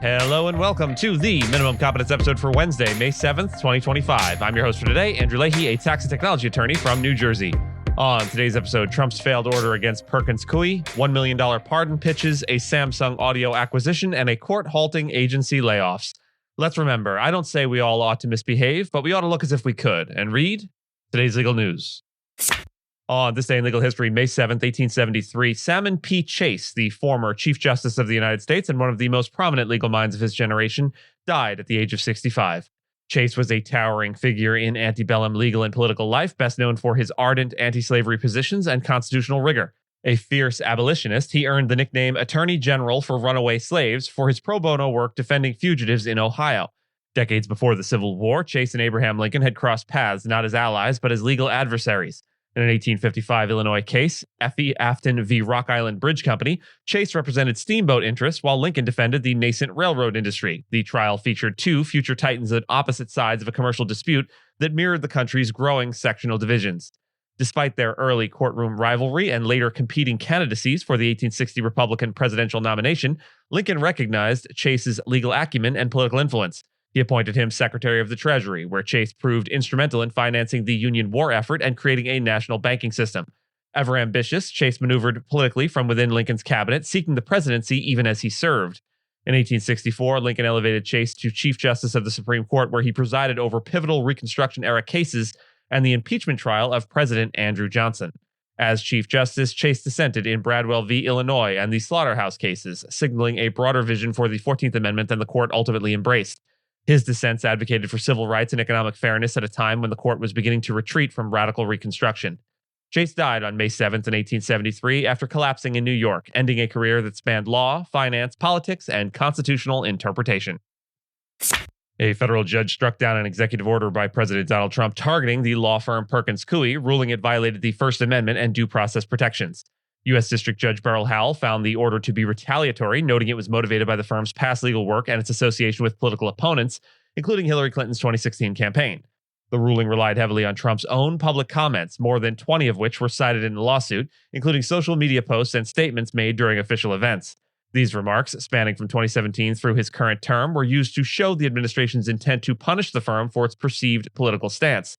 Hello and welcome to the Minimum Competence episode for Wednesday, May 7th, 2025. I'm your host for today, Andrew Leahy, a tax and technology attorney from New Jersey. On today's episode, Trump's failed order against Perkins Coie, $1 million pardon pitches, a Samsung audio acquisition, and a court halting agency layoffs. Let's remember, I don't say we all ought to misbehave, but we ought to look as if we could and read today's legal news. On this day in legal history, May 7th, 1873, Salmon P. Chase, the former Chief Justice of the United States and one of the most prominent legal minds of his generation, died at the age of 65. Chase was a towering figure in antebellum legal and political life, best known for his ardent anti-slavery positions and constitutional rigor. A fierce abolitionist, he earned the nickname Attorney General for Runaway Slaves for his pro bono work defending fugitives in Ohio. Decades before the Civil War, Chase and Abraham Lincoln had crossed paths not as allies but as legal adversaries. In an 1855 Illinois case, Effie Afton v. Rock Island Bridge Company, Chase represented steamboat interests while Lincoln defended the nascent railroad industry. The trial featured two future titans on opposite sides of a commercial dispute that mirrored the country's growing sectional divisions. Despite their early courtroom rivalry and later competing candidacies for the 1860 Republican presidential nomination, Lincoln recognized Chase's legal acumen and political influence. He appointed him Secretary of the Treasury, where Chase proved instrumental in financing the Union war effort and creating a national banking system. Ever ambitious, Chase maneuvered politically from within Lincoln's cabinet, seeking the presidency even as he served. In 1864, Lincoln elevated Chase to Chief Justice of the Supreme Court, where he presided over pivotal Reconstruction-era cases and the impeachment trial of President Andrew Johnson. As Chief Justice, Chase dissented in Bradwell v. Illinois and the Slaughterhouse cases, signaling a broader vision for the 14th Amendment than the court ultimately embraced. His dissents advocated for civil rights and economic fairness at a time when the court was beginning to retreat from radical Reconstruction. Chase died on May 7th in 1873 after collapsing in New York, ending a career that spanned law, finance, politics, and constitutional interpretation. A federal judge struck down an executive order by President Donald Trump targeting the law firm Perkins Coie, ruling it violated the First Amendment and due process protections. U.S. District Judge Howell found the order to be retaliatory, noting it was motivated by the firm's past legal work and its association with political opponents, including Hillary Clinton's 2016 campaign. The ruling relied heavily on Trump's own public comments, more than 20 of which were cited in the lawsuit, including social media posts and statements made during official events. These remarks, spanning from 2017 through his current term, were used to show the administration's intent to punish the firm for its perceived political stance.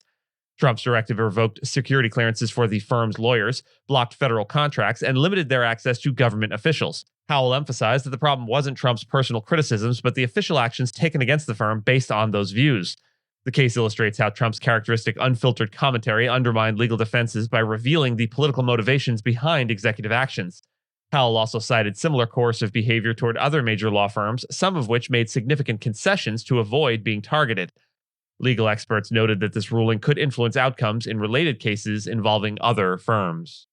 Trump's directive revoked security clearances for the firm's lawyers, blocked federal contracts, and limited their access to government officials. Howell emphasized that the problem wasn't Trump's personal criticisms, but the official actions taken against the firm based on those views. The case illustrates how Trump's characteristic unfiltered commentary undermined legal defenses by revealing the political motivations behind executive actions. Howell also cited similar coercive behavior toward other major law firms, some of which made significant concessions to avoid being targeted. Legal experts noted that this ruling could influence outcomes in related cases involving other firms.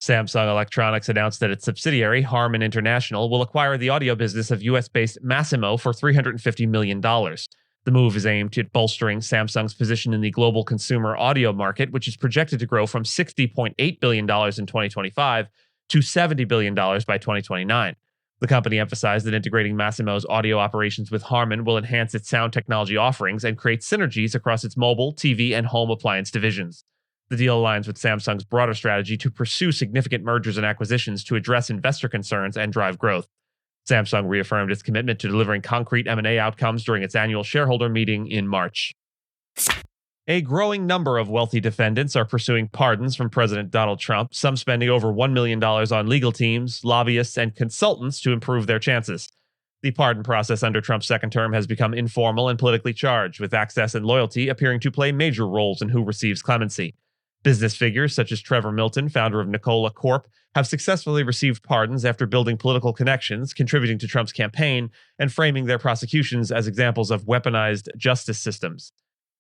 Samsung Electronics announced that its subsidiary, Harman International, will acquire the audio business of US-based Masimo for $350 million. The move is aimed at bolstering Samsung's position in the global consumer audio market, which is projected to grow from $60.8 billion in 2025 to $70 billion by 2029. The company emphasized that integrating Masimo's audio operations with Harman will enhance its sound technology offerings and create synergies across its mobile, TV, and home appliance divisions. The deal aligns with Samsung's broader strategy to pursue significant mergers and acquisitions to address investor concerns and drive growth. Samsung reaffirmed its commitment to delivering concrete M&A outcomes during its annual shareholder meeting in March. A growing number of wealthy defendants are pursuing pardons from President Donald Trump, some spending over $1 million on legal teams, lobbyists, and consultants to improve their chances. The pardon process under Trump's second term has become informal and politically charged, with access and loyalty appearing to play major roles in who receives clemency. Business figures such as Trevor Milton, founder of Nikola Corp., have successfully received pardons after building political connections, contributing to Trump's campaign, and framing their prosecutions as examples of weaponized justice systems.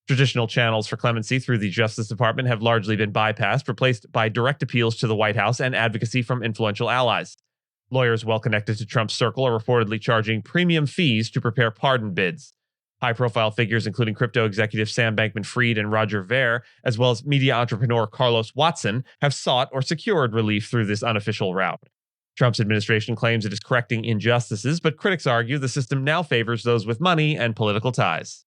Traditional channels for clemency through the Justice Department have largely been bypassed, replaced by direct appeals to the White House and advocacy from influential allies. Lawyers well connected to Trump's circle are reportedly charging premium fees to prepare pardon bids. High-profile figures, including crypto executive Sam Bankman-Fried and Roger Ver, as well as media entrepreneur Carlos Watson, have sought or secured relief through this unofficial route. Trump's administration claims it is correcting injustices, but critics argue the system now favors those with money and political ties.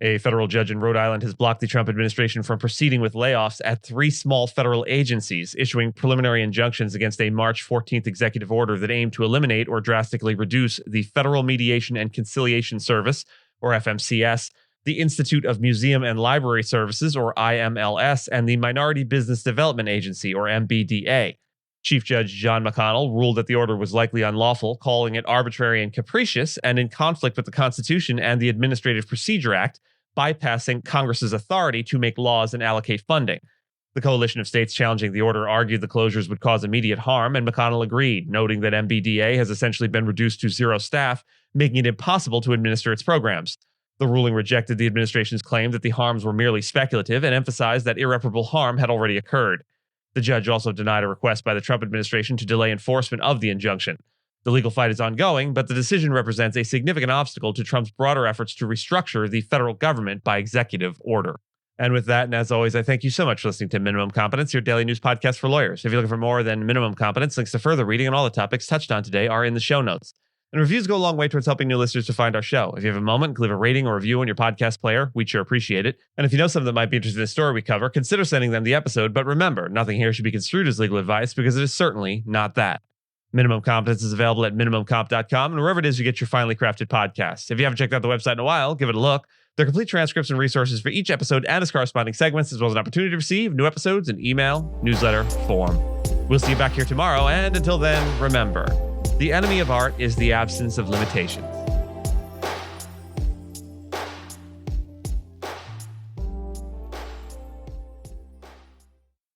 A federal judge in Rhode Island has blocked the Trump administration from proceeding with layoffs at 3 small federal agencies, issuing preliminary injunctions against a March 14th executive order that aimed to eliminate or drastically reduce the Federal Mediation and Conciliation Service, or FMCS, the Institute of Museum and Library Services, or IMLS, and the Minority Business Development Agency, or MBDA. Chief Judge John McConnell ruled that the order was likely unlawful, calling it arbitrary and capricious and in conflict with the Constitution and the Administrative Procedure Act, bypassing Congress's authority to make laws and allocate funding. The coalition of states challenging the order argued the closures would cause immediate harm, and McConnell agreed, noting that MBDA has essentially been reduced to 0 staff, making it impossible to administer its programs. The ruling rejected the administration's claim that the harms were merely speculative and emphasized that irreparable harm had already occurred. The judge also denied a request by the Trump administration to delay enforcement of the injunction. The legal fight is ongoing, but the decision represents a significant obstacle to Trump's broader efforts to restructure the federal government by executive order. And with that, and as always, I thank you so much for listening to Minimum Competence, your daily news podcast for lawyers. If you're looking for more than Minimum Competence, links to further reading on all the topics touched on today are in the show notes. And reviews go a long way towards helping new listeners to find our show. If you have a moment, leave a rating or review on your podcast player. We'd sure appreciate it. And if you know someone that might be interested in the story we cover, consider sending them the episode. But remember, nothing here should be construed as legal advice because it is certainly not that. Minimum Competence is available at minimumcomp.com and wherever it is you get your finely crafted podcasts. If you haven't checked out the website in a while, give it a look. There are complete transcripts and resources for each episode and its corresponding segments, as well as an opportunity to receive new episodes in email, newsletter, form. We'll see you back here tomorrow, and until then, remember, the enemy of art is the absence of limitations.